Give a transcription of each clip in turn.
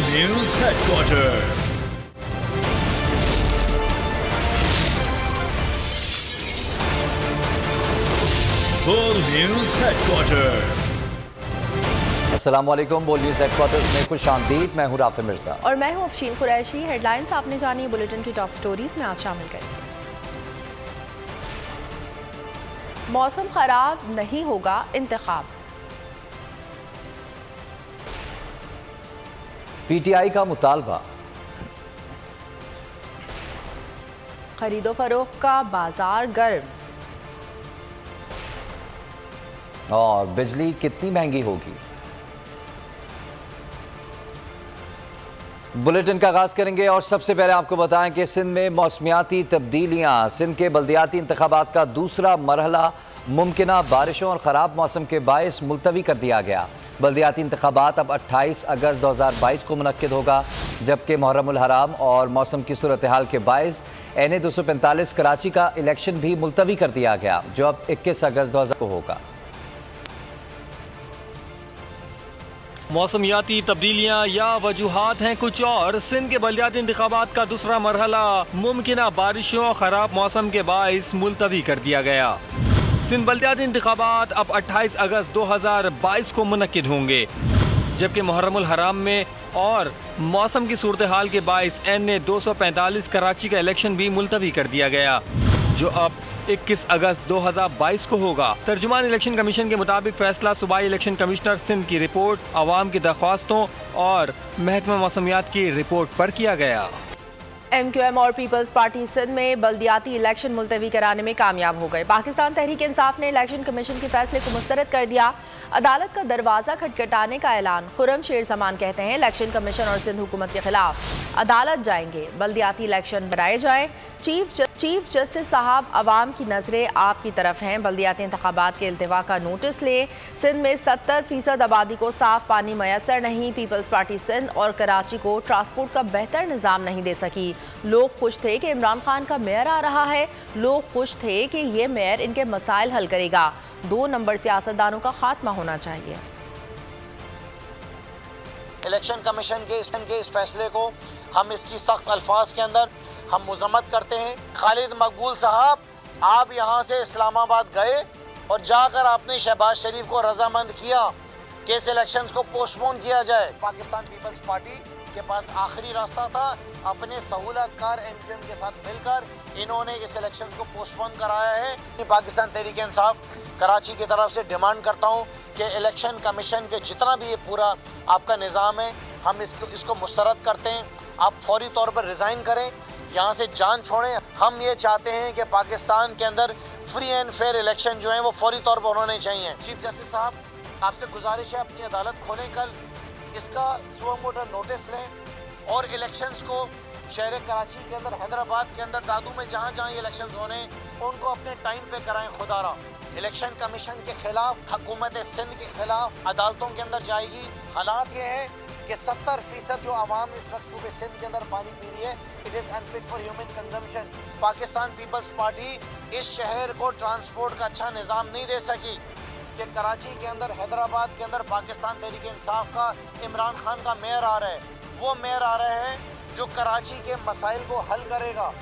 News headquarter. बोल news headquarter. अस्सलाम वालेकुम। बोल न्यूज हेडक्वार्टर्स में खुश आमदीद। मैं हूँ राफे मिर्जा और मैं हूँ अफशीन कुरैशी। हेडलाइंस आपने जानी बुलेटिन की टॉप स्टोरीज में आज शामिल करेंगे। मौसम खराब नहीं होगा इंतखाब। पीटीआई का मुतालबा। खरीदो फरोख्त का बाजार गर्म। और बिजली कितनी महंगी होगी। बुलेटिन का आगाज करेंगे और सबसे पहले आपको बताएं कि सिंध में मौसमियाती तब्दीलियां। सिंध के बल्दियाती इंतखाबात का दूसरा मरहला मुमकिना बारिशों और ख़राब मौसम के बायस मुलतवी कर दिया गया। बल्दियाती इंतखाबात अब 28 अगस्त 2022 को मुनक्किद होगा, जबकि मुहर्रमुल हराम और मौसम की सूरत हाल के बायस NA 245 कराची का इलेक्शन भी मुलतवी कर दिया गया, जो अब 21 अगस्त 2000 को होगा। मौसमियाती तब्दीलियां या वजूहात हैं कुछ और। सिंध के बल्दियाती इंतखाबात का दूसरा मरहला मुमकिना बारिशों और ख़राब मौसम के बायस मुलतवी कर दिया गया। सिंध बल्दियाती इंतखाबात अब 28 अगस्त 2022 को मुनक्किद होंगे, जबकि मुहर्रमुल हराम में और मौसम की सूरत हाल के बायस NA 245 कराची का इलेक्शन भी मुलतवी कर दिया गया, जो अब 21 अगस्त 2022 को होगा। तर्जुमान इलेक्शन कमीशन के मुताबिक फैसला सूबाई इलेक्शन कमिश्नर सिंध की रिपोर्ट, आवाम की दरख्वास्तों और महकमा मौसमियात की रिपोर्ट पर किया गया। MQM और पीपल्स पार्टी सिंध में बल्दियाती इलेक्शन मुलतवी कराने में कामयाब हो गए। पाकिस्तान तहरीक इंसाफ ने इलेक्शन कमीशन के फैसले को मुस्तरद कर दिया। अदालत का दरवाज़ा खटखटाने का ऐलान। खुर्रम शेर जमान कहते हैं इलेक्शन कमीशन और सिंध हुकूमत के खिलाफ अदालत जाएंगे, बल्दियाती इलेक्शन कराए जाएं। चीफ जस्टिस साहब अवाम की नज़रें आपकी तरफ हैं। बल्दियाती इंतखाबात के इल्तिवा का नोटिस ले। सिंध में 70% आबादी को साफ पानी मैसर नहीं। पीपल्स पार्टी सिंध और कराची को ट्रांसपोर्ट का बेहतर निज़ाम नहीं दे सकी। लोग खुश थे कि इमरान खान का मेयर आ रहा है। लोग खुश थे कि ये मेयर इनके मसाइल हल करेगा। 2 नंबर सियासतदानों का खात्मा होना चाहिए। इलेक्शन कमीशन के इस फैसले को हम इसकी सख्त अल्फाज के अंदर हम मजम्मत करते हैं। खालिद मकबूल साहब, आप यहाँ से इस्लामाबाद गए और जाकर आपने शहबाज शरीफ को रजामंद किया कि इस इलेक्शंस को पोस्टपोन किया जाए। पाकिस्तान पीपल्स पार्टी के पास आखिरी रास्ता था। अपने सहूलतकार MQM के साथ मिलकर इन्होंने इस इलेक्शंस को पोस्टपोन कराया है। पाकिस्तान तहरीक इंसाफ कराची की तरफ से डिमांड करता हूँ कि इलेक्शन कमीशन के जितना भी ये पूरा आपका निज़ाम है, हम इसको मुस्तरद करते हैं। आप फौरी तौर पर रिज़ाइन करें, यहाँ से जान छोड़ें। हम ये चाहते हैं कि पाकिस्तान के अंदर फ्री एंड फेयर इलेक्शन जो हैं वो फौरी तौर पर होने चाहिए। चीफ जस्टिस साहब, आपसे गुजारिश है अपनी अदालत खोलें, कल इसका सुओ मोटो नोटिस लें और इलेक्शंस को शहर कराची के अंदर, हैदराबाद के अंदर, दादू में जहाँ जहाँ ये इलेक्शंस होने उनको अपने टाइम पे कराएं। खुदारा इलेक्शन कमीशन के खिलाफ हुकूमत सिंध के खिलाफ अदालतों के अंदर जाएगी। हालात ये हैं कि 70% जो आवाम इस वक्त सूबे सिंध के अंदर पानी पी रही है, it is unfit for human consumption. Pakistan Peoples Party इस शहर को ट्रांसपोर्ट का अच्छा निज़ाम नहीं दे सकी कि कराची के अंदर, हैदराबाद के अंदर पाकिस्तान तहरीक इंसाफ का इमरान खान का मेयर आ रहा है। वो मेयर आ रहे हैं जो कराची के मसाइल को हल करेगा।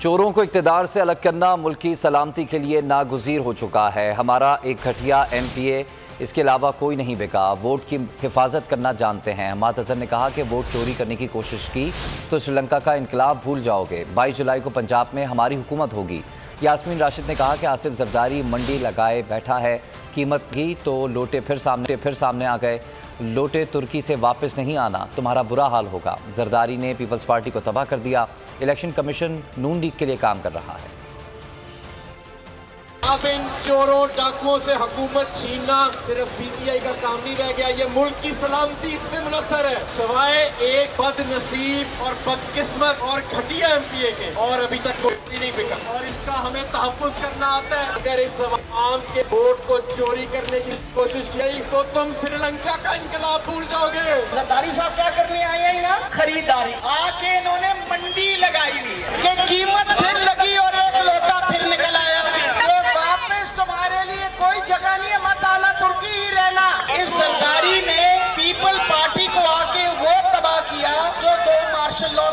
चोरों को इक़्तिदार से अलग करना मुल्क की सलामती के लिए नागुज़ीर हो चुका है। हमारा एक घटिया MPA, इसके अलावा कोई नहीं बिका। वोट की हिफाजत करना जानते हैं। हमाद अज़हर ने कहा कि वोट चोरी करने की कोशिश की तो श्रीलंका का इनकलाब भूल जाओगे। 22 जुलाई को पंजाब में हमारी हुकूमत होगी। यास्मीन राशिद ने कहा कि आसिफ जरदारी मंडी लगाए बैठा है, कीमत की तो लोटे फिर सामने आ गए। लोटे तुर्की से वापस नहीं आना, तुम्हारा बुरा हाल होगा। जरदारी ने पीपल्स पार्टी को तबाह कर दिया। इलेक्शन कमीशन नून लीग के लिए काम कर रहा है। अब इन चोरों डाकुओं से हुकूमत छीनना सिर्फ PTI का काम नहीं रह गया, ये मुल्क की सलामती इसमें मुनस्सर है। सवाए एक बदनसीब और बदकिस्मत और घटिया MPA के, और अभी तक कोई नहीं बिका और इसका हमें तहफ़्फ़ुज़ करना आता है। अगर इस आम के वोट को चोरी करने की कोशिश की तो तुम श्रीलंका का इनकलाब भूल जाओगे। जरदारी साहब क्या करने आए हैं यहाँ? खरीदारी। आके इन्होंने मंडी लगाई हुई है कि कीमत फिर लगी और एक लोटा फिर निकल आया। वापस तुम्हारे लिए कोई जगह नहीं है, मत आना, तुर्की ही रहना। इस सरदारी ने पीपल पार्टी को आके वो तबाह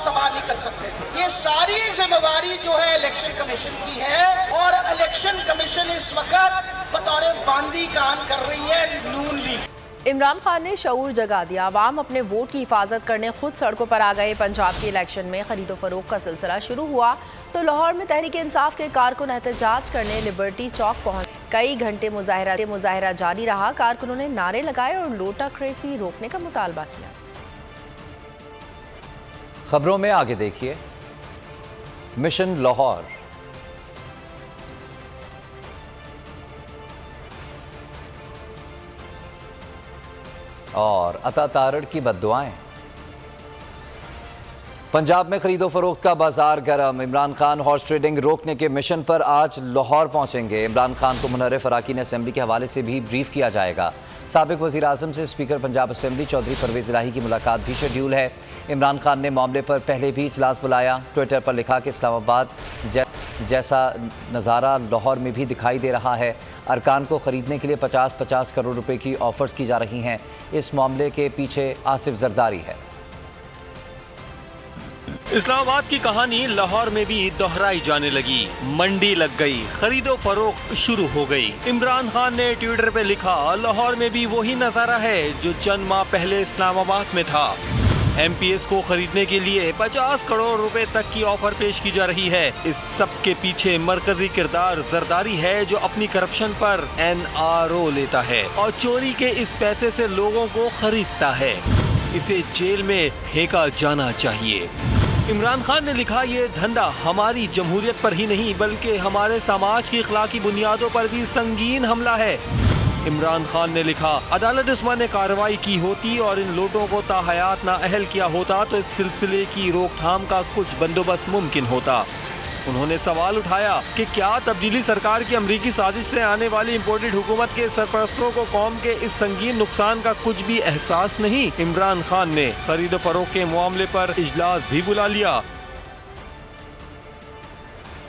तबाह नहीं कर सकते थे। ये सारी जिम्मेवारी जो है इलेक्शन कमीशन की है और इलेक्शन कमीशन इस वक्त बतौर बांदी काम कर रही है नून लीग। इमरान खान ने शऊर जगा दिया, आवाम अपने वोट की हिफाजत करने खुद सड़कों पर आ गए। पंजाब के इलेक्शन में खरीदो फरोख्त का सिलसिला शुरू हुआ तो लाहौर में तहरीक इंसाफ के कारकुन एहतजाज करने लिबर्टी चौक पहुंच। कई घंटे मुजाहिरा जारी रहा। कारकुनों ने नारे लगाए और लोटा क्रेसी रोकने का मुतालबा किया। खबरों में आगे देखिए, मिशन लाहौर। और अता तारड़ की बद्दुआएं। पंजाब में खरीदो फरोख्त का बाजार गर्म। इमरान खान हॉर्स ट्रेडिंग रोकने के मिशन पर आज लाहौर पहुंचेंगे। इमरान खान को मुनर्रिफ अराकीन असेंबली के हवाले से भी ब्रीफ किया जाएगा। साबिक वज़ीर आज़म से स्पीकर पंजाब असेंबली चौधरी परवेज़ इलाही की मुलाकात भी शेड्यूल है। इमरान खान ने मामले पर पहले भी इजलास बुलाया। ट्विटर पर लिखा कि इस्लामाबाद जैसा नज़ारा लाहौर में भी दिखाई दे रहा है। अरकान को ख़रीदने के लिए 50-50 करोड़ रुपए की ऑफर्स की जा रही हैं। इस मामले के पीछे आसिफ जरदारी है। इस्लामाबाद की कहानी लाहौर में भी दोहराई जाने लगी। मंडी लग गई, खरीदो फरोख्त शुरू हो गई। इमरान खान ने ट्विटर पे लिखा, लाहौर में भी वही नज़ारा है जो चंद माह पहले इस्लामाबाद में था। MPS को खरीदने के लिए 50 करोड़ रुपए तक की ऑफर पेश की जा रही है। इस सब के पीछे मरकजी किरदार जरदारी है जो अपनी करप्शन पर NRO लेता है और चोरी के इस पैसे से लोगों को खरीदता है। इसे जेल में फेंका जाना चाहिए। इमरान खान ने लिखा, ये धंधा हमारी जमहूरियत पर ही नहीं बल्कि हमारे समाज की इखलाकी बुनियादों पर भी संगीन हमला है। इमरान खान ने लिखा, अदालत इस्मा ने कार्रवाई की होती और इन लोगों को ताहयात ना अहल किया होता तो इस सिलसिले की रोकथाम का कुछ बंदोबस्त मुमकिन होता। उन्होंने सवाल उठाया कि क्या तब्दीली सरकार की अमरीकी साजिश से आने वाली इम्पोर्टेड हुकूमत के सरपरस्तों को कौम के इस संगीन नुकसान का कुछ भी एहसास नहीं। इमरान खान ने खरीदो फरोख्त के मामले पर इजलास भी बुला लिया।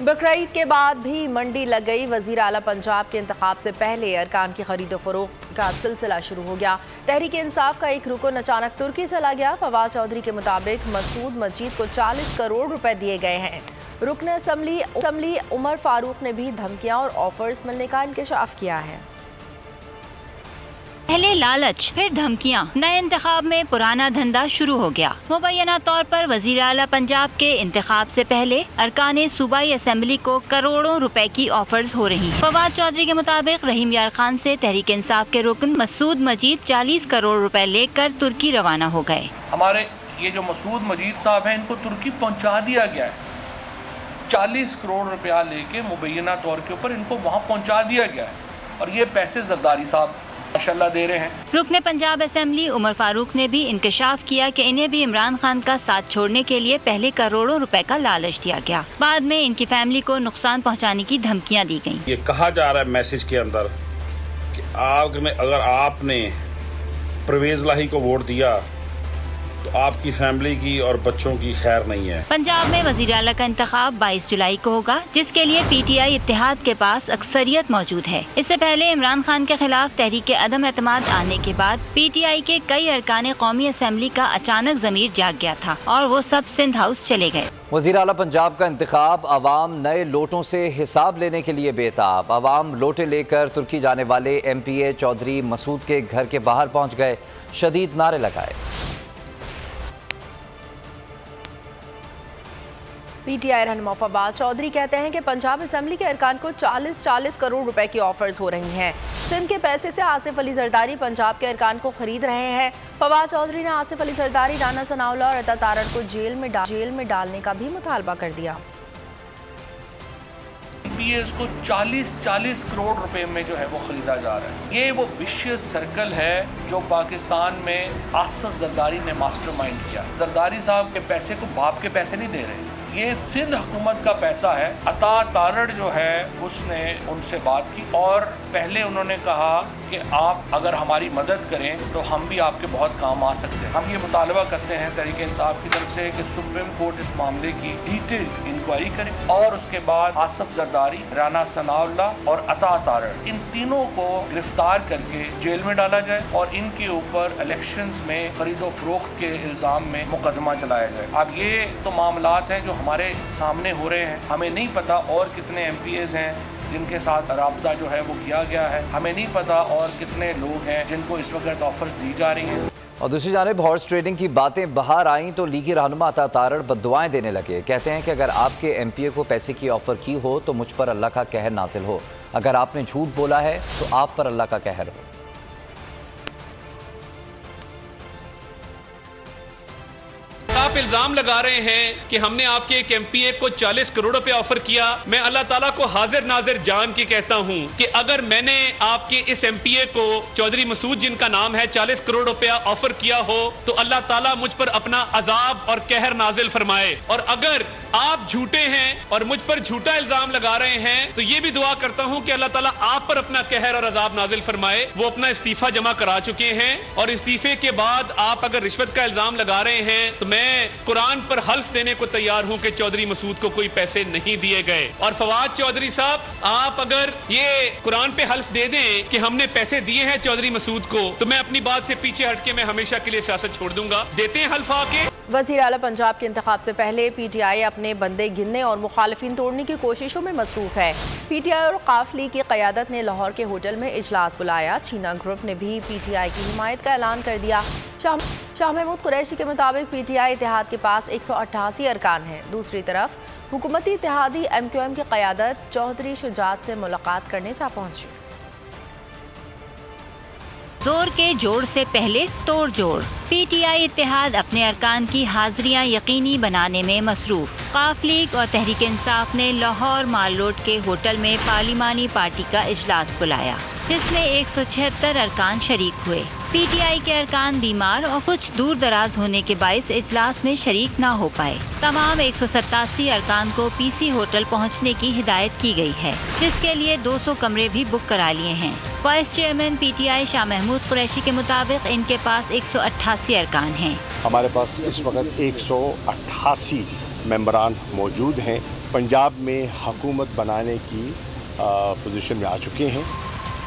बकरीद के बाद भी मंडी लग गई। वजीर आला पंजाब के इंतखाब से पहले अरकान की खरीदो फरोख्त का सिलसिला शुरू हो गया। तहरीक इंसाफ का एक रुकन अचानक तुर्की चला गया। फवाद चौधरी के मुताबिक मसूद मजीद को 40 करोड़ रुपए दिए गए हैं। रुकन असम्बली उमर फारूक ने भी धमकियां और ऑफर्स मिलने का इंकशाफ किया है। पहले लालच फिर धमकियां, नए इंतखाब में पुराना धंधा शुरू हो गया। मुबैना तौर पर वजीर आला पंजाब के इंतखाब से पहले अरकान सूबाई असेंबली को करोड़ों रुपए की ऑफर्स हो रही हैं। फवाद चौधरी के मुताबिक रहीम यार खान से तहरीक इंसाफ के रुकन मसूद मजीद 40 करोड़ रुपए लेकर तुर्की रवाना हो गए। हमारे ये जो मसूद मजीद साहब हैं, इनको तुर्की पहुँचा दिया गया है। 40 करोड़ रुपया लेके मुबैना तौर के ऊपर इनको वहाँ पहुँचा दिया गया है और ये पैसे जरदारी साहब माशाल्लाह दे रहे हैं। रुकने पंजाब असेंबली उमर फारूक ने भी इंकशाफ किया कि इन्हें भी इमरान खान का साथ छोड़ने के लिए पहले करोड़ों रुपए का लालच दिया गया। बाद में इनकी फैमिली को नुकसान पहुंचाने की धमकियां दी गईं। ये कहा जा रहा है मैसेज के अंदर कि अगर आपने परवेज इलाही को वोट दिया तो आपकी फैमिली की और बच्चों की खैर नहीं है। पंजाब में वज़ीर आला का इंतखाब 22 जुलाई को होगा, जिसके लिए PTI इत्तेहाद के पास अक्सरियत मौजूद है। इससे पहले इमरान खान के खिलाफ तहरीक अदम एतमाद आने के बाद PTI के कई अरकान कौमी असेंबली का अचानक ज़मीर जाग गया था और वो सब सिंध हाउस चले गए। वज़ीर आला पंजाब का इंतखाब, आवाम नए लोटों से हिसाब लेने के लिए बेताब। आवाम लोटे लेकर तुर्की जाने वाले MPA चौधरी मसूद के घर के बाहर पहुँच गए, शदीद नारे लगाए। PTI रहनुमा फवाद चौधरी कहते हैं कि पंजाब असेंबली के अरकान को 40 करोड़ रुपए की ऑफर्स हो रही हैं। सिंध के पैसे से आसिफ अली जरदारी पंजाब के अरकान को खरीद रहे हैं। फवाद चौधरी ने आसिफ अली जरदारी, राना सनाउल्लाह और अता तारड़ को जेल में डालने का भी मुतालबा कर दिया। MPS को 40 करोड़ रुपए में जो है वो खरीदा जा रहा है। ये वो विशियस सर्कल है जो पाकिस्तान में आसिफ जरदारी ने मास्टरमाइंड किया। जरदारी साहब के पैसे को बाप के पैसे नहीं दे रहे, ये सिंध हुकूमत का पैसा है। अता तारड़ जो है उसने उनसे बात की और पहले उन्होंने कहा कि आप अगर हमारी मदद करें तो हम भी आपके बहुत काम आ सकते हैं। हम ये मुतालबा करते हैं तहरीक इंसाफ की तरफ से कि सुप्रीम कोर्ट इस मामले की डिटेल इंक्वायरी करे और उसके बाद आसिफ जरदारी, राना सनाउल्लाह और अता तारड़, इन तीनों को गिरफ्तार करके जेल में डाला जाए और इनके ऊपर इलेक्शंस में खरीदो फरोख्त के इल्जाम में मुकदमा चलाया जाए। अब ये तो मामलात हैं जो हमारे सामने हो रहे हैं। हमें नहीं पता और कितने MPAs हैं जिनके साथ राब्ता जो है वो किया गया है। हमें नहीं पता और कितने लोग हैं जिनको इस वक्त ऑफर्स दी जा रही हैं। और दूसरी जानिब हॉर्स ट्रेडिंग की बातें बाहर आईं तो लीगी रहनुमा अता तारड़ बद्दुआएं देने लगे। कहते हैं कि अगर आपके MPA को पैसे की ऑफ़र की हो तो मुझ पर अल्लाह का कहर नाजिल हो, अगर आपने झूठ बोला है तो आप पर अल्लाह का कहर हो। आप इल्जाम लगा रहे हैं कि हमने आपके एक MPA को 40 करोड़ रुपए ऑफर किया। मैं अल्लाह ताला को हाजिर नाजिर जान के कहता हूं कि अगर मैंने आपके इस MPA को चौधरी मसूद जिनका नाम है 40 करोड़ रुपया ऑफर किया हो तो अल्लाह ताला मुझ पर अपना अजाब और कहर नाजिल फरमाए। और अगर आप झूठे हैं और मुझ पर झूठा इल्जाम लगा रहे हैं तो ये भी दुआ करता हूं कि अल्लाह ताला आप पर अपना कहर और अजाब नाजिल फरमाए। वो अपना इस्तीफा जमा करा चुके हैं और इस्तीफे के बाद आप अगर रिश्वत का इल्जाम लगा रहे हैं तो मैं कुरान पर हल्फ देने को तैयार हूं कि चौधरी मसूद को कोई पैसे नहीं दिए गए। और फवाद चौधरी साहब, आप अगर ये कुरान पे हल्फ दे दें कि हमने पैसे दिए हैं चौधरी मसूद को तो मैं अपनी बात से पीछे हटके मैं हमेशा के लिए सियासत छोड़ दूंगा। देते हैं हल्फ आके। वज़ीर आला पंजाब के इंतखाब से पहले PTI अपने बंदे गिनने और मुखालिफिन तोड़ने की कोशिशों में मसरूफ है। PTI और काफली की क़यादत ने लाहौर के होटल में इजलास बुलाया। चीना ग्रुप ने भी PTI की हिमायत का ऐलान कर दिया। शाह महमूद कुरैशी के मुताबिक PTI इत्तेहाद के पास 188 अरकान हैं। दूसरी तरफ हुकूमती इत्तेहादी MQM की क़यादत चौधरी शुजात से मुलाकात करने जा पहुंची। जोर के जोड़ से पहले तोड़ जोड़। PTI इत्तेहाद अपने अरकान की हाजिरियां यकीनी बनाने में मसरूफ। काफ लीग और तहरीक इंसाफ ने लाहौर माल रोड के होटल में पार्लिमानी पार्टी का इजलास बुलाया जिसमें 176 अरकान शरीक हुए। PTI के अरकान बीमार और कुछ दूर दराज होने के बाइस इजलास में शरीक न हो पाए। तमाम 187 अरकान को PC होटल पहुंचने की हिदायत की गई है जिसके लिए 200 कमरे भी बुक करा लिए हैं। Vice chairman PTI Shah Mahmood Qureshi के मुताबिक इनके पास 188 अरकान हैं। हमारे पास इस वक्त 188 मेंबरान मौजूद हैं। पंजाब में हुकूमत बनाने की पोजीशन में आ चुके हैं।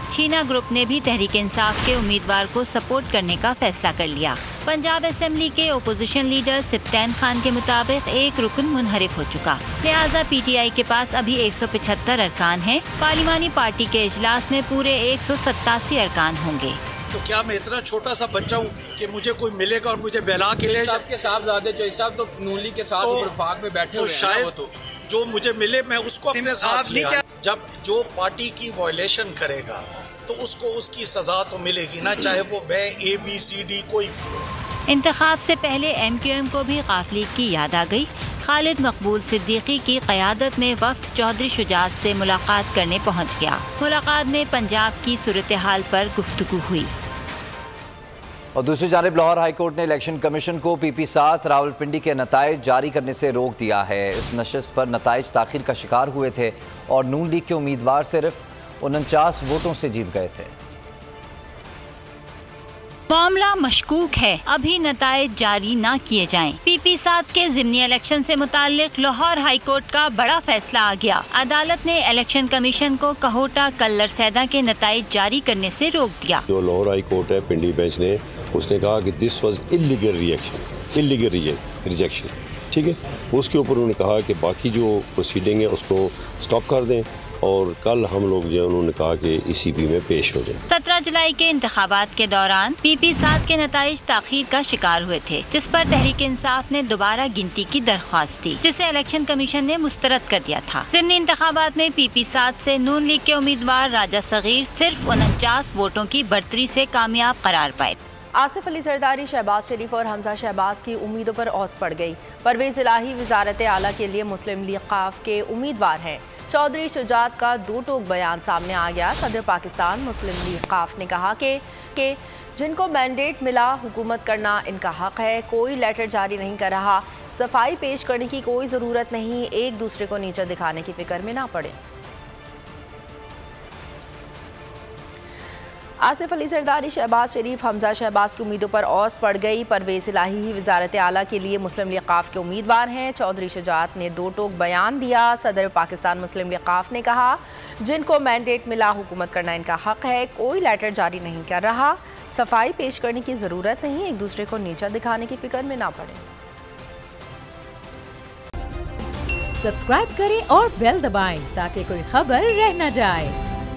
चीना ग्रुप ने भी तहरीक इंसाफ के उम्मीदवार को सपोर्ट करने का फैसला कर लिया। पंजाब असेंबली के ओपोजिशन लीडर सिप्तैन खान के मुताबिक एक रुकन मुनहरिफ हो चुका, लिहाजा PTI के पास अभी 175 अरकान हैं। पार्लिमानी पार्टी के इजलास में पूरे 187 अरकान होंगे। तो क्या मैं इतना छोटा सा बच्चा हूँ कि मुझे कोई मिलेगा और मुझे बहला के ले जाए? सबके साहबजादे चौधरी साहब तो नूली के साथ वफाक में बैठे हुए हैं। शायद तो जो मुझे मिले मैं उसको अपने साथ ले आऊं। जब जो पार्टी की वायलेशन करेगा तो उसको उसकी सजा तो मिलेगी ना, चाहे वो ABCD कोई भी। इंतखाब से पहले MQM को भी काफ लीग की याद आ गई। खालिद मकबूल सिद्दीकी की क़यादत में वफ़द चौधरी शुजात से मुलाकात करने पहुँच गया। मुलाकात में पंजाब की सूरत हाल पर गुफ्तगू हुई। और दूसरी जानिब लाहौर हाई कोर्ट ने इलेक्शन कमीशन को PP7 रावलपिंडी के नताइज जारी करने से रोक दिया है। इस नशिस्त पर नताइज ताख़ीर का शिकार हुए थे और नून लीग के उम्मीदवार सिर्फ 49 वोटों से जीत गए थे। मामला मशकूक है, अभी नताइज जारी न किए जाएं। PP7 के ज़िमनी इलेक्शन से मुताल्लिक लाहौर हाई कोर्ट का बड़ा फैसला आ गया। अदालत ने इलेक्शन कमीशन को कहोटा कल्लर सैदा के नताइज जारी करने से रोक दिया। जो लाहौर हाई कोर्ट है पिंडी बेंच ने उसने कहा कि दिस वाज इल्लीगल रिजेक्शन, ठीक है। उसके ऊपर उन्होंने कहा कि बाकी जो प्रोसीडिंग है उसको स्टॉप कर दें और कल हम लोग जो उन्होंने कहा कि ECB में पेश हो जाए। 17 जुलाई के इंतखाबात के दौरान PP7 के नताइज ताख़ीर का शिकार हुए थे जिस पर तहरीक इंसाफ ने दोबारा गिनती की दरख्वास्त दी जिसे इलेक्शन कमीशन ने मुस्तरद कर दिया था। ज़िमनी इंतखाबात में PP7 से नून लीग के उम्मीदवार राजा सगीर सिर्फ 49 वोटों की बढ़तरी से कामयाब करार पाए। आसिफ अली जरदारी, शहबाज शरीफ और हमजा शहबाज की उम्मीदों पर औस पड़ गई। परवेज इलाही वजारत आला के लिए मुस्लिम लीग काफ के उम्मीदवार हैं। चौधरी शुजात का दो टोक बयान सामने आ गया। सदर पाकिस्तान मुस्लिम लीग काफ ने कहा कि जिनको मैंडेट मिला हुकूमत करना इनका हक है, कोई लेटर जारी नहीं कर रहा, सफाई पेश करने की कोई ज़रूरत नहीं, एक दूसरे को नीचा दिखाने की फिक्र में ना पड़े। आसिफ अली जरदारी, शहबाज शरीफ, हमजा शहबाज की उम्मीदों पर औस पड़ गई। परवेज इलाही ही वजारत आला के लिए मुस्लिम लीग काफ के उम्मीदवार हैं। चौधरी शुजात ने दो टोक बयान दिया। सदर पाकिस्तान मुस्लिम लीग काफ ने कहा, जिनको मैंडेट मिला हुकूमत करना इनका हक है, कोई लेटर जारी नहीं कर रहा। सफाई पेश करने की ज़रूरत नहीं, एक दूसरे को नीचा दिखाने की फिक्र में ना पड़े। सब्सक्राइब करें और बेल दबाएं ताकि कोई खबर रह न जाए।